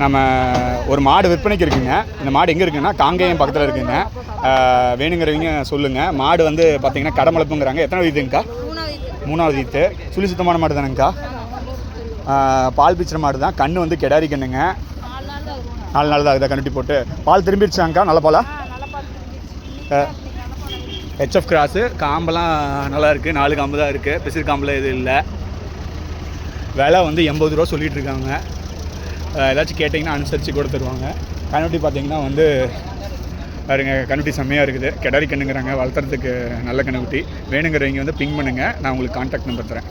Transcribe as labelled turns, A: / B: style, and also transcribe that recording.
A: நம்ம ஒரு மாடு விற்பனைக்கு இருக்குங்க. இந்த மாடு எங்கே இருக்குன்னா காங்கேயம் பக்கத்தில் இருக்குங்க. வேணுங்கிறவங்க சொல்லுங்கள். மாடு வந்து பார்த்தீங்கன்னா கடமளப்புங்கிறாங்க. எத்தனை வீத்துங்கக்கா? மூணாவது வீத்து. சுழி சுத்தமான மாடு தானுங்கக்கா. பால் பிச்சுற மாடு தான். கன்று வந்து கெடாரி கண்ணுங்க. 4 நாள் தான் ஆகுதா கண்ணுட்டி போட்டு. பால் திரும்பிடுச்சாங்கக்கா? நல்ல பாலா? HF cross. காம்பெல்லாம் நல்லா இருக்குது. 4 காம்பு தான் இருக்குது. பிசிறு காம்பில் எதுவும் இல்லை. விலை வந்து 80 ரூபா சொல்லிகிட்டு இருக்காங்க. ஏதாச்சும் கேட்டிங்கன்னா அனுசரித்து கூட தருவாங்க. கண்ணுட்டி பார்த்தீங்கன்னா வந்து பாருங்க, கண்ணுட்டி செம்மையாக இருக்குது. கெடாரி கண்ணுங்கிறாங்க. வளர்த்துறதுக்கு நல்ல கண்ணுக்குட்டி. வேணுங்கிறவங்க வந்து பிங் பண்ணுங்கள். நான் உங்களுக்கு கான்டாக்ட் நம்பர் தரேன்.